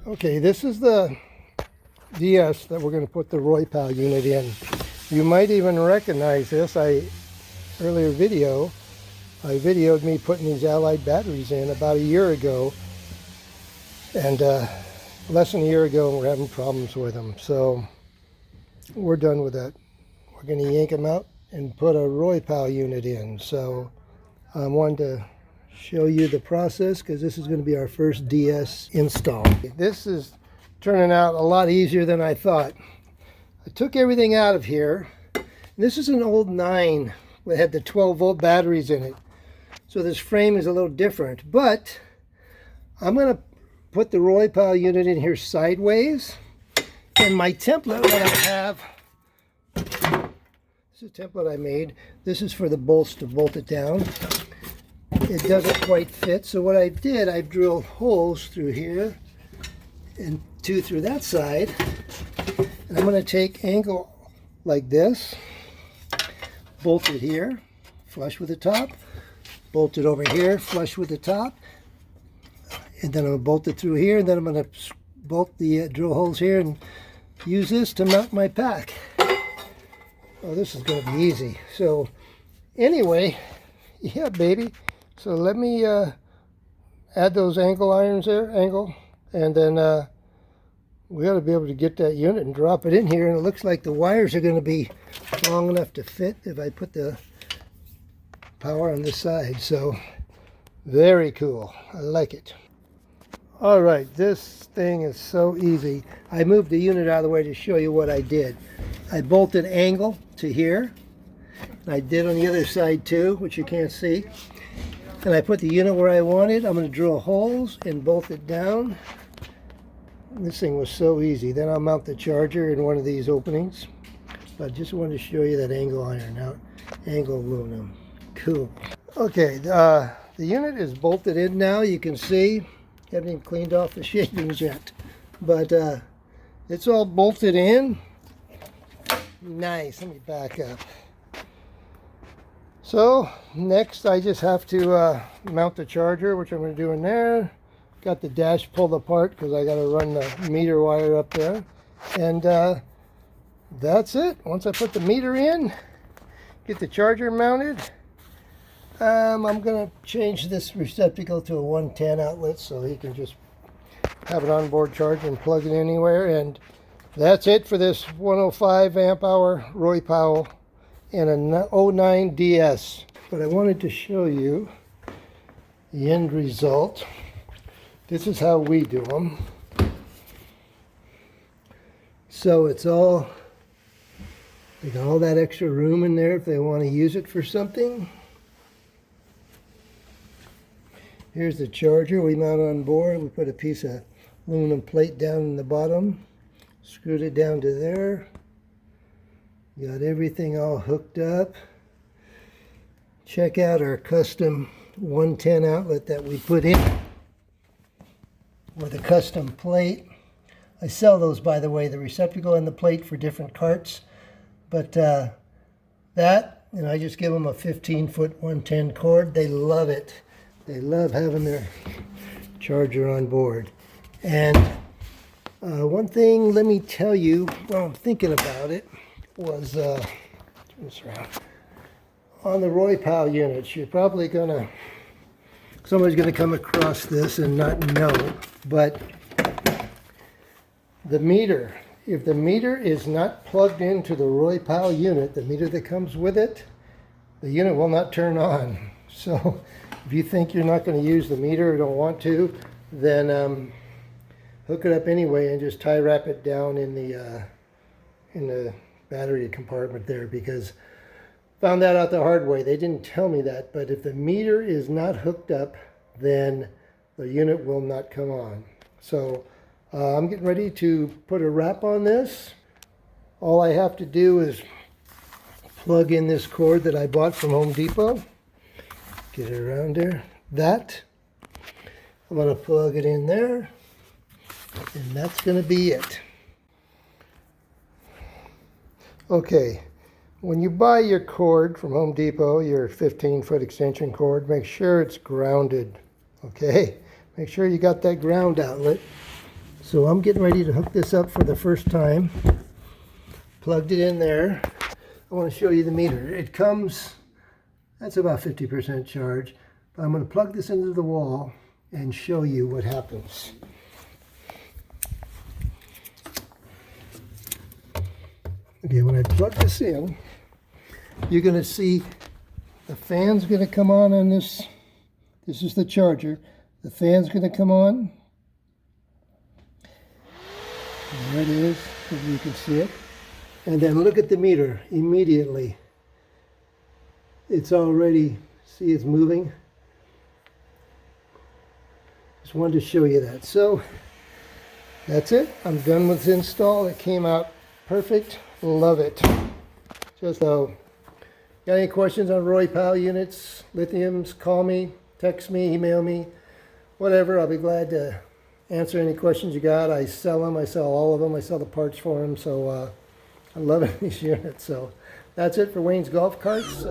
Okay, this is the DS that we're going to put the Roypow unit in. You might even recognize this. Earlier video, I videoed me putting these Allied batteries in about a year ago, and less than a year ago, and we're having problems with them. So we're done with that. We're going to yank them out and put a Roypow unit in. So I wanted to show you the process because this is going to be our first DS install. This is turning out a lot easier than I thought. I took everything out of here. This is an old 9 that had the 12-volt batteries in it. So this frame is a little different, but I'm going to put the Roypow unit in here sideways. And my template that I have, this is a template I made. This is for the bolts to bolt it down. It doesn't quite fit, so what I did, I drilled holes through here and 2 through that side. And I'm going to take angle like this, bolt it here, flush with the top, bolt it over here, flush with the top, and then I'm going to bolt it through here, and then I'm going to bolt the drill holes here and use this to mount my pack. Oh, this is going to be easy. So anyway, yeah, baby. So let me add those angle irons there, and then we ought to be able to get that unit and drop it in here. And it looks like the wires are going to be long enough to fit if I put the power on this side. So very cool. I like it. All right, this thing is so easy. I moved the unit out of the way to show you what I did. I bolted angle to here. I did on the other side too, which you can't see. And I put the unit where I wanted. I'm going to drill holes and bolt it down. This thing was so easy. Then I'll mount the charger in one of these openings. But I just wanted to show you that angle iron out. Angle aluminum. Cool. Okay, the unit is bolted in now. You can see. Haven't even cleaned off the shavings yet. But it's all bolted in. Nice. Let me back up. So next I just have to mount the charger, which I'm going to do in there. Got the dash pulled apart because I got to run the meter wire up there. And that's it. Once I put the meter in, get the charger mounted, I'm going to change this receptacle to a 110 outlet so he can just have an onboard charger and plug it anywhere. And that's it for this 105 amp hour Roypow and a 09 DS. But I wanted to show you the end result. This is how we do them. So it's all, they got all that extra room in there if they want to use it for something. Here's the charger we mount on board. We put a piece of aluminum plate down in the bottom, screwed it down to there. Got everything all hooked up. Check out our custom 110 outlet that we put in with a custom plate. I sell those, by the way, the receptacle and the plate for different carts. But that, and I just give them a 15-foot 110 cord. They love it. They love having their charger on board. And one thing, let me tell you, while I'm thinking about it, was turn this around. On the Roypow units, you're probably gonna, somebody's gonna come across this and not know, but the meter, if the meter is not plugged into the Roypow unit, the meter that comes with it, the unit will not turn on. So if you think you're not going to use the meter or don't want to, then hook it up anyway and just tie wrap it down in the battery compartment there, because found that out the hard way. They didn't tell me that, but if the meter is not hooked up, then the unit will not come on. So I'm getting ready to put a wrap on this. All I have to do is plug in this cord that I bought from Home Depot. Get it around there. That, I'm going to plug it in there, and that's going to be it. Okay, when you buy your cord from Home Depot, your 15-foot extension cord, make sure it's grounded, okay? Make sure you got that ground outlet. So I'm getting ready to hook this up for the first time. Plugged it in there. I want to show you the meter. It comes, that's about 50% charge. But I'm going to plug this into the wall and show you what happens. Okay, when I plug this in, you're going to see the fan's going to come on this. This is the charger. The fan's going to come on. There it is, if you can see it. And then look at the meter immediately. It's already, see it's moving. Just wanted to show you that. So that's it. I'm done with the install. It came out perfect. Love it. Just so, got any questions on Roypow units, lithiums, call me, text me, email me, whatever. I'll be glad to answer any questions you got. I sell them. I sell all of them. I sell the parts for them. So I love these units. So that's it for Wayne's Golf Carts.